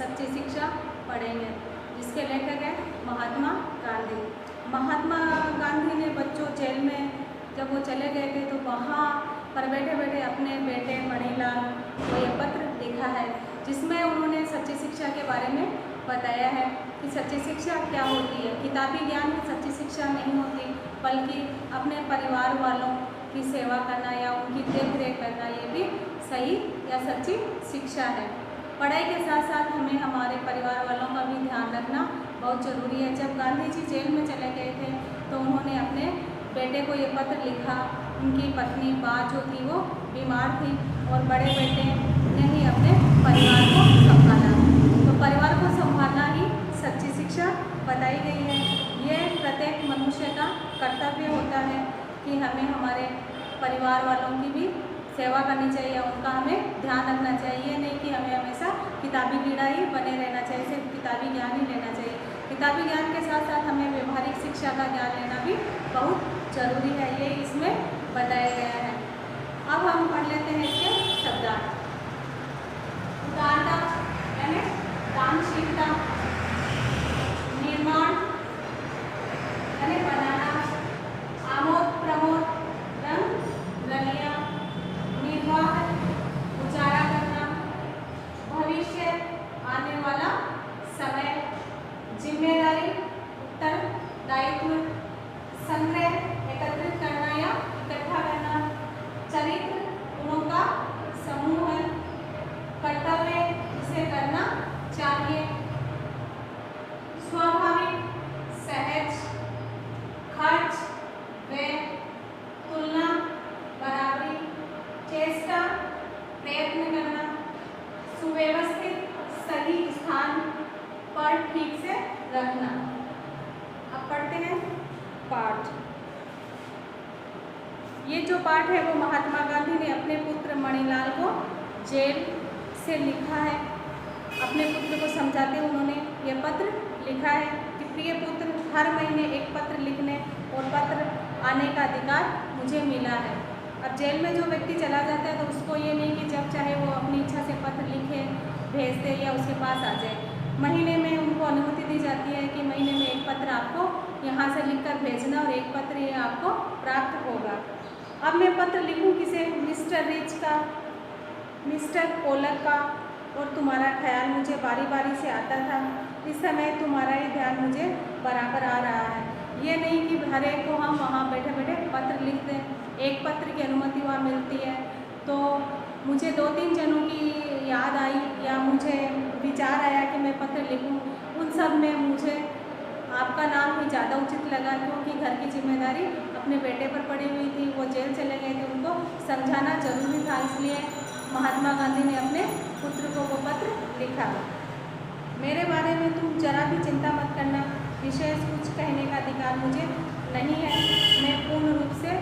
सच्ची शिक्षा पढ़ेंगे, जिसके लेखक हैं महात्मा गांधी। महात्मा गांधी ने बच्चों जेल में जब वो चले गए थे तो वहाँ पर बैठे बैठे अपने बेटे मणिलाल को ये पत्र लिखा है, जिसमें उन्होंने सच्ची शिक्षा के बारे में बताया है कि सच्ची शिक्षा क्या होती है। किताबी ज्ञान में सच्ची शिक्षा नहीं होती, बल्कि अपने परिवार वालों की सेवा करना या उनकी देख रेख करना ये भी सही या सच्ची शिक्षा है। पढ़ाई के साथ साथ हमें हमारे परिवार वालों का भी ध्यान रखना बहुत ज़रूरी है। जब गांधी जी जेल में चले गए थे तो उन्होंने अपने बेटे को ये पत्र लिखा। उनकी पत्नी बा जो थी वो बीमार थी और बड़े बेटे ने ही अपने परिवार को संभाला। तो परिवार को संभालना ही सच्ची शिक्षा बताई गई है। ये प्रत्येक मनुष्य का कर्तव्य होता है कि हमें हमारे परिवार वालों की भी सेवा करनी चाहिए, उनका हमें ध्यान रखना चाहिए। नहीं कि हमें हमेशा किताबी कीड़ा ही बने रहना चाहिए, सिर्फ किताबी ज्ञान ही लेना चाहिए। किताबी ज्ञान के साथ साथ हमें व्यवहारिक शिक्षा का ज्ञान लेना भी बहुत जरूरी है, ये इसमें बताया गया है। अब हम पढ़ लेते हैं इसके शब्दार्थ। उदारता यानी दानशीलता, निर्माण यानी बनाना, आमोद प्रमोद रंग रलिया, निर्वाह उजाला करना, भविष्य आने वाला समय, जिम्मेदारी उत्तरदायित्व, संग्रह एकत्रित करना या इकट्ठा करना, चरित्र गुणों का समूह है, कर्तव्य इसे करना चाहिए, स्वाभाविक सहज, खर्च व्यय, तुलना बराबरी, चेष्टा प्रयत्न करना, सुव्यवस्थित सही स्थान पर ठीक से रखना। अब पढ़ते हैं पाठ। ये जो पाठ है वो महात्मा गांधी ने अपने पुत्र मणिलाल को जेल से लिखा है। अपने पुत्र को समझाते हुए उन्होंने ये पत्र लिखा है कि प्रिय पुत्र, हर महीने एक पत्र लिखने और पत्र आने का अधिकार मुझे मिला है। अब जेल में जो व्यक्ति चला जाता है तो उसको ये नहीं कि जब चाहे वो अपनी इच्छा से पत्र लिखे भेज दे या उसके पास आ जाए। महीने में उनको अनुमति दी जाती है कि महीने में एक पत्र आपको यहाँ से लिखकर भेजना और एक पत्र ये आपको प्राप्त होगा। अब मैं पत्र लिखूँ किसे? मिस्टर रिच का, मिस्टर पोलक का, और तुम्हारा ख्याल मुझे बारी बारी से आता था। इस समय तुम्हारा ही ध्यान मुझे बराबर आ रहा है। ये नहीं कि हर एक को हम वहाँ बैठे बैठे पत्र लिख दें। एक पत्र की अनुमति वहाँ मिलती है तो मुझे 2-3 जनों की याद आई या मुझे विचार आया कि मैं पत्र लिखूं। उन सब में मुझे आपका नाम ही ज़्यादा उचित लगा, क्योंकि घर की जिम्मेदारी अपने बेटे पर पड़ी हुई थी। वो जेल चले गए थे, उनको समझाना जरूरी था, इसलिए महात्मा गांधी ने अपने पुत्र को वो पत्र लिखा। मेरे बारे में तुम जरा भी चिंता मत करना, विशेष कुछ कहने का अधिकार मुझे नहीं है। मैं पूर्ण रूप से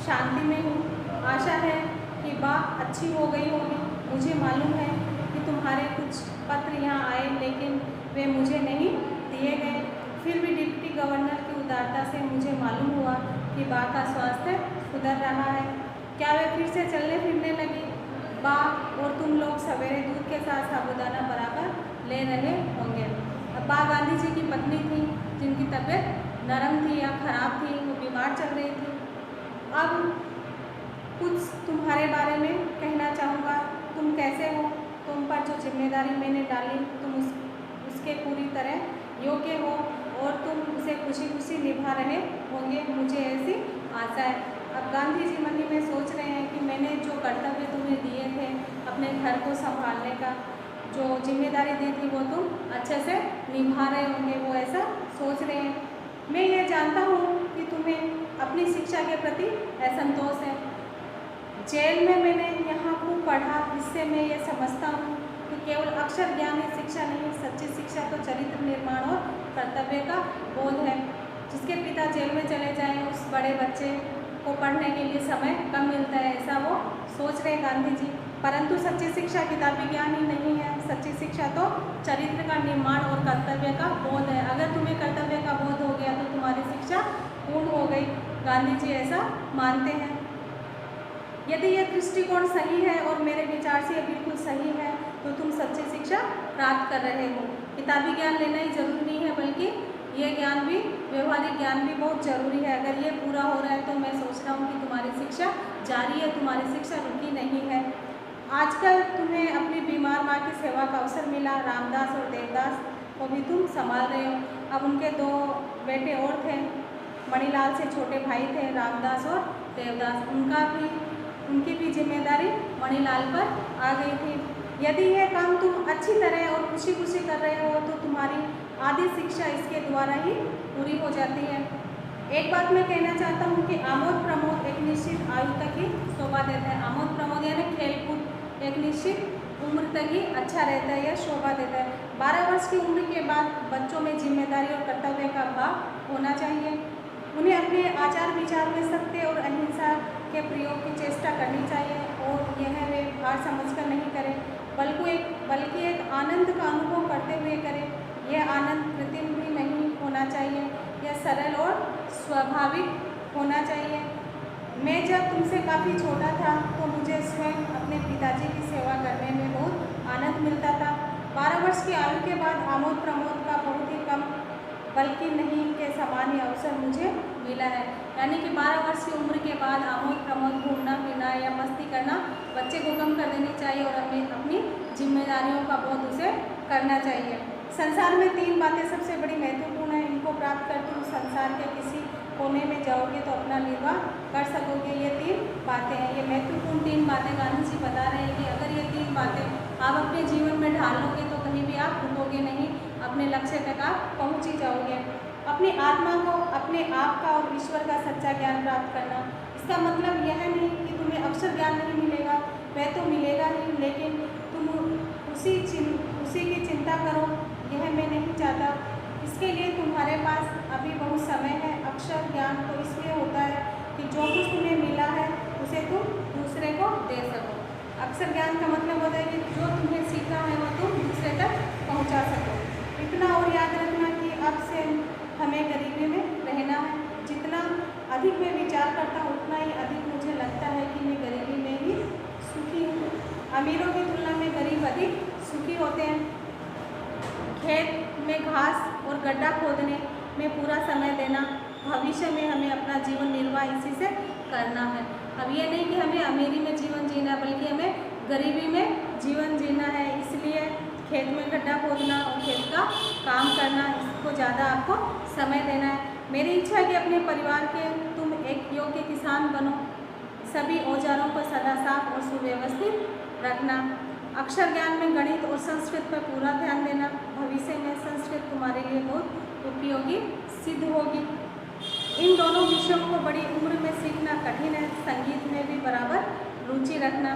शांति में हूँ। आशा है कि बात अच्छी हो गई होगी। मुझे मालूम है कि तुम्हारे कुछ पत्र यहाँ आए, लेकिन वे मुझे नहीं दिए गए। फिर भी डिप्टी गवर्नर की उदारता से मुझे मालूम हुआ कि बा का स्वास्थ्य सुधर रहा है। क्या वे फिर से चलने फिरने लगी? बा और तुम लोग सवेरे दूध के साथ साबूदाना बराबर ले रहे होंगे। अब बा गांधी जी की पत्नी थी, जिनकी तबीयत नरम थी या खराब थी, वो बीमार चल रही थी। अब कुछ तुम्हारे बारे में कहना चाहूँगा। तुम कैसे हो? तुम पर जो जिम्मेदारी मैंने डाली तुम उसके पूरी तरह योग्य हो और तुम उसे खुशी खुशी निभा रहे होंगे, मुझे ऐसी आशा है। अब गांधी जी मन में सोच रहे हैं कि मैंने जो कर्तव्य तुम्हें दिए थे, अपने घर को संभालने का जो जिम्मेदारी दी थी, वो तुम अच्छे से निभा रहे होंगे, वो ऐसा सोच रहे हैं। मैं ये जानता हूँ कि तुम्हें अपनी शिक्षा के प्रति असंतोष है। जेल में मैंने यहाँ खूब पढ़ा, इससे मैं ये समझता हूँ कि केवल अक्षर ज्ञान ही शिक्षा नहीं, सच्ची शिक्षा तो चरित्र निर्माण और कर्तव्य का बोध है। जिसके पिता जेल में चले जाएं, उस बड़े बच्चे को पढ़ने के लिए समय कम मिलता है, ऐसा वो सोच रहे गांधी जी। परंतु सच्ची शिक्षा किताबी ज्ञान ही नहीं है, सच्ची शिक्षा तो चरित्र का निर्माण और कर्तव्य का बोध है। अगर तुम्हें कर्तव्य का बोध हो गया तो तुम्हारी शिक्षा पूर्ण हो गई। गांधी जी ऐसा मानते हैं। यदि यह दृष्टिकोण सही है और मेरे विचार से यह बिल्कुल सही है तो तुम सच्ची शिक्षा प्राप्त कर रहे हो। किताबी ज्ञान लेना ही जरूरी नहीं है, बल्कि ये ज्ञान भी, व्यवहारिक ज्ञान भी बहुत ज़रूरी है। अगर ये पूरा हो रहा है तो मैं सोच रहा हूँ कि तुम्हारी शिक्षा जारी है, तुम्हारी शिक्षा रुकी नहीं है। आजकल तुम्हें अपनी बीमार माँ की सेवा का अवसर मिला। रामदास और देवदास को भी तुम संभाल रहे हो। अब उनके 2 बेटे और थे, मणिलाल से छोटे भाई थे रामदास और देवदास। उनकी भी जिम्मेदारी मणिलाल पर आ गई थी। यदि यह काम तुम अच्छी तरह और खुशी खुशी कर रहे हो तो तुम्हारी आधी शिक्षा इसके द्वारा ही पूरी हो जाती है। एक बात मैं कहना चाहता हूँ कि आमोद प्रमोद एक निश्चित आयु तक ही शोभा देता है। आमोद प्रमोद यानी खेलकूद एक निश्चित उम्र तक ही अच्छा रहता है या शोभा देता है। 12 वर्ष की उम्र के बाद बच्चों में जिम्मेदारी और कर्तव्य का भाव होना चाहिए। उन्हें अपने आचार विचार में सत्य और अहिंसा के प्रयोग की चेष्टा करनी चाहिए, और यह वे हार समझकर नहीं करें, बल्कि एक आनंद का अनुभव करते हुए करें। यह आनंद कृत्रिम भी नहीं होना चाहिए, यह सरल और स्वाभाविक होना चाहिए। मैं जब तुमसे काफ़ी छोटा था तो मुझे स्वयं अपने पिताजी की सेवा करने में बहुत आनंद मिलता था। 12 वर्ष की आयु के बाद आमोद प्रमोद का बहुत ही कम, बल्कि नहीं के समान ही अवसर मुझे मिला है। यानी कि 12 वर्ष की उम्र के बाद आमोद प्रमोद, घूमना फिरना या मस्ती करना बच्चे को कम कर देनी चाहिए और अपनी जिम्मेदारियों का बोध उसे करना चाहिए। संसार में 3 बातें सबसे बड़ी महत्वपूर्ण हैं। इनको प्राप्त कर तुम संसार के किसी कोने में जाओगे तो अपना निर्वाह कर सकोगे। ये 3 बातें हैं। ये महत्वपूर्ण 3 बातें गांधी जी बता रहे हैं कि अगर ये 3 बातें आप अपने जीवन में ढाल लोगे तो कहीं भी आप रुकोगे नहीं, अपने लक्ष्य तक आप पहुँच ही जाओगे। अपनी आत्मा को, अपने आप का और ईश्वर का सच्चा ज्ञान प्राप्त करना। इसका मतलब यह नहीं कि तुम्हें अक्षर ज्ञान नहीं मिलेगा, वह तो मिलेगा ही, लेकिन तुम उसी की चिंता करो, यह मैं नहीं चाहता। इसके लिए तुम्हारे पास अभी बहुत समय है। अक्षर ज्ञान तो इसलिए होता है कि जो कुछ तुम्हें मिला है उसे तुम दूसरे को दे सको। अक्षर ज्ञान का मतलब होता है कि जो तुम्हें सीखा है वो तुम दूसरे तक पहुंचा सको। इतना और याद रखना कि अब से हमें गरीबी में रहना है। जितना अधिक मैं विचार करता हूँ उतना ही अधिक मुझे लगता है कि मैं गरीबी में ही सुखी हूँ। अमीरों की तुलना में गरीब अधिक सुखी होते हैं। खेत में घास और गड्ढा खोदने में पूरा समय देना। भविष्य में हमें अपना जीवन निर्वाह इसी से करना है। अब ये नहीं कि हमें अमीरी में जीवन जीना, बल्कि हमें गरीबी में जीवन जीना है। इसलिए खेत में गड्ढा खोदना और खेत का काम करना, इसको ज़्यादा आपको समय देना है। मेरी इच्छा है कि अपने परिवार के तुम एक योग्य किसान बनो। सभी औजारों को सदा साफ और सुव्यवस्थित रखना। अक्षर ज्ञान में गणित और संस्कृत पर पूरा ध्यान देना। भविष्य में संस्कृत तुम्हारे लिए बहुत उपयोगी सिद्ध होगी। इन दोनों विषयों को बड़ी उम्र में सीखना कठिन है। संगीत में भी बराबर रुचि रखना।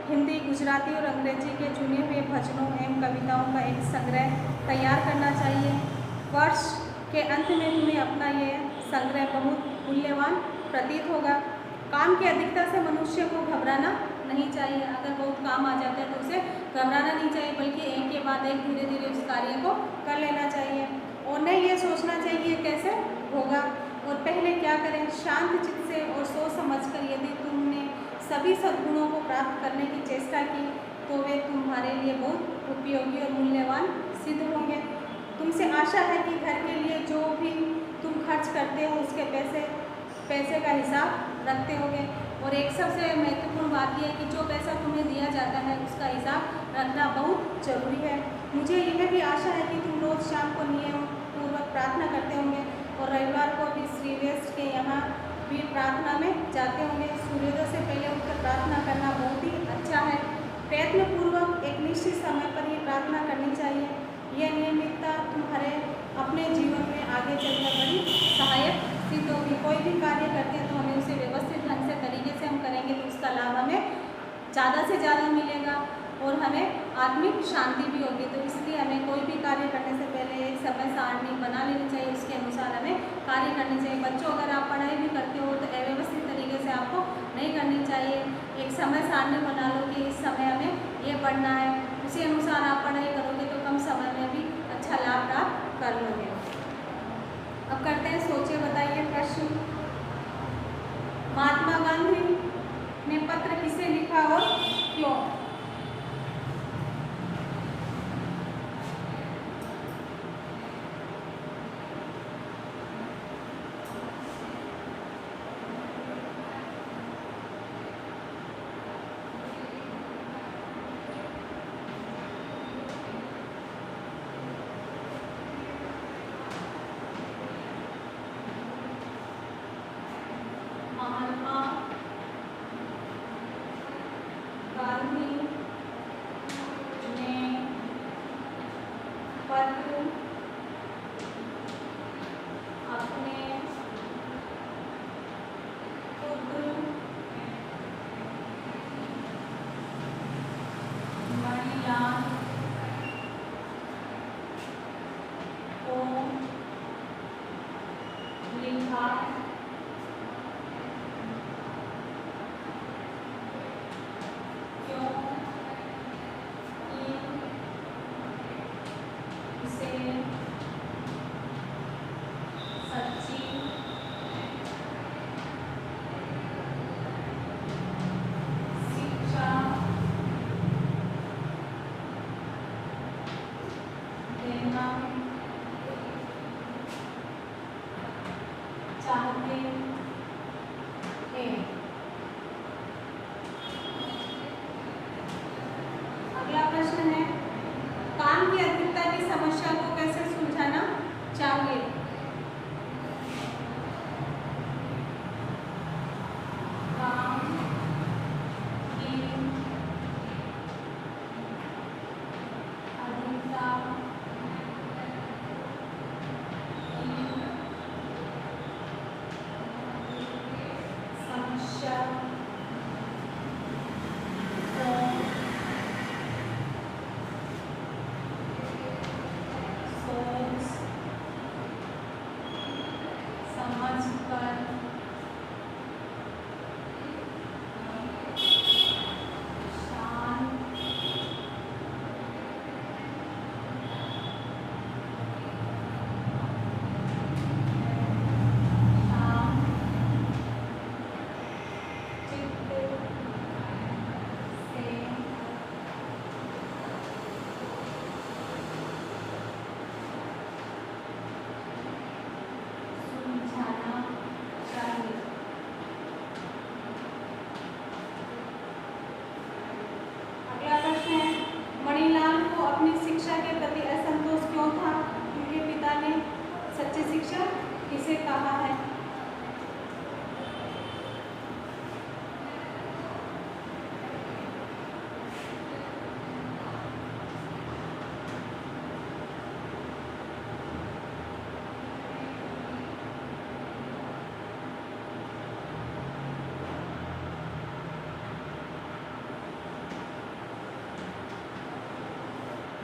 हिंदी, गुजराती और अंग्रेजी के चुने हुए भजनों एवं कविताओं का एक संग्रह तैयार करना चाहिए। वर्ष के अंत में तुम्हें अपना ये संग्रह बहुत मूल्यवान प्रतीत होगा। काम की अधिकता से मनुष्य को घबराना नहीं चाहिए। अगर बहुत काम आ जाता है तो उसे घबराना नहीं चाहिए, बल्कि एक के बाद एक धीरे धीरे उस कार्य को कर लेना चाहिए। और नहीं ये सोचना चाहिए कैसे होगा और पहले क्या करें। शांत चित्त से और सोच समझकर यदि तुमने सभी सद्गुणों को प्राप्त करने की चेष्टा की तो वे तुम्हारे लिए बहुत उपयोगी और मूल्यवान सिद्ध होंगे। तुमसे आशा है कि घर के लिए जो भी तुम खर्च करते हो उसके पैसे का हिसाब रखते होगे। और एक सबसे महत्वपूर्ण बात यह है कि जो पैसा तुम्हें दिया जाता है उसका हिसाब रखना बहुत जरूरी है। मुझे यह भी आशा है कि तुम रोज़ शाम को नियम पूर्वक प्रार्थना करते होंगे और रविवार को भी श्री वेस्ट के यहाँ भी प्रार्थना में जाते होंगे। सूर्योदय से पहले उठकर प्रार्थना करना बहुत ही अच्छा है। प्रयत्नपूर्वक एक निश्चित समय पर ही प्रार्थना करनी चाहिए। यह नियमितता तुम्हारे अपने जीवन में आगे चलकर बड़ी सहायक सिद्ध होगी। कोई भी कार्य करते हैं तो हमें उसे व्यवस्थित ढंग से तरीके से हम करेंगे तो उसका लाभ हमें ज़्यादा से ज़्यादा मिलेगा और हमें आत्मिक शांति भी होगी। तो इसलिए हमें कोई भी कार्य करने से पहले एक समय सारणी बना लेनी चाहिए, उसके अनुसार हमें कार्य करनी चाहिए। बच्चों, अगर आप पढ़ाई भी करते हो तो अव्यवस्थित तरीके से आपको नहीं करनी चाहिए। एक समय सारणी बना लो कि इस समय हमें ये पढ़ना है, उसी अनुसार आप पढ़ाई करोगे तो कम समय में भी अच्छा लाभ प्राप्त कर लोगे। अब करते हैं सोचिए बताइए प्रश्न। महात्मा गांधी ने पत्र किसे लिखा और क्यों? पत्र अपने पुत्र मणिलाल को लिखा क्योंकि इसे सच्ची शिक्षा देना चाहते हैं। अगला प्रश्न है, काम की अधिकता की समस्या को कैसे सुलझाना चाहिए? काम की अधिकता समस्या को सोच समझकर शांत चित्त से सुलझाना चाहिए। अगला प्रश्न है, मणिलाल को अपनी शिक्षा के प्रति असंतोष क्यों था? उनके पिता ने सच्ची शिक्षा किसे कहा है?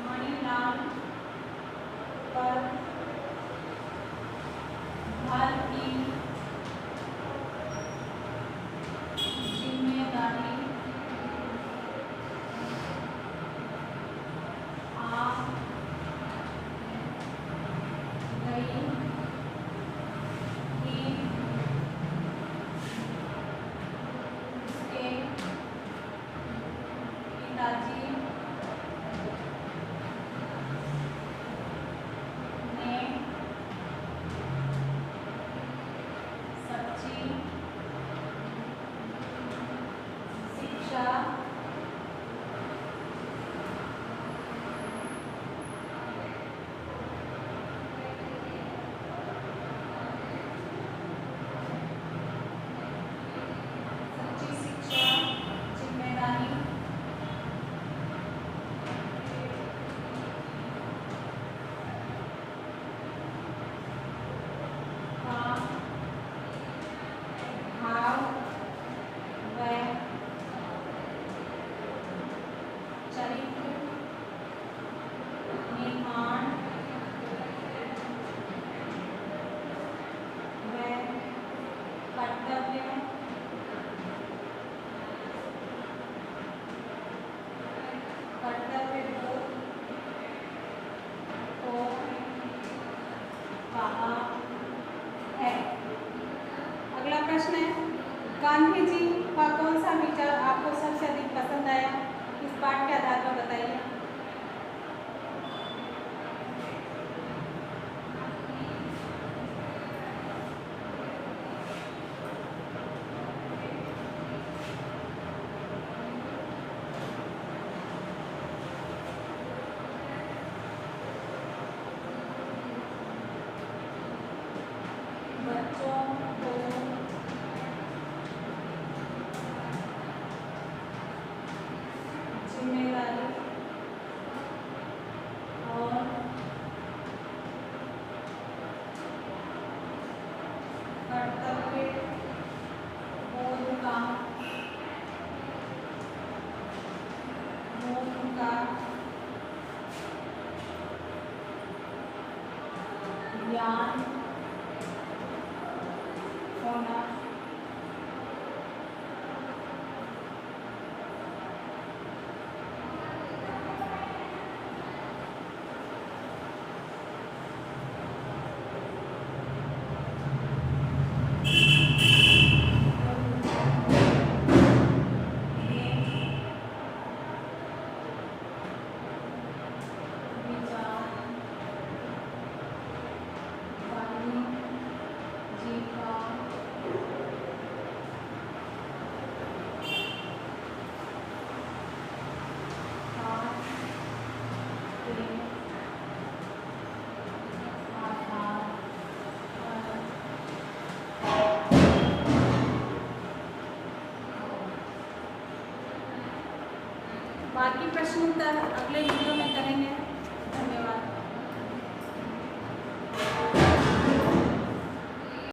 मणिलाल पर घर की जिम्मेदारी आ गई कि उसके पिताजी ने सच्ची शिक्षा जिम्मेदारी का भाव व चरित्र निर्माण व कर्तव्य बोध को कहा है। अगला प्रश्न है, गांधी जी का कौन सा विचार आपको सबसे अधिक पसंद आया? इस पाठ के आधार पर बताइए। बच्चों को जिम्मेदारी ज्ञान होना, बाकी प्रश्न उत्तर अगले वीडियो में करेंगे।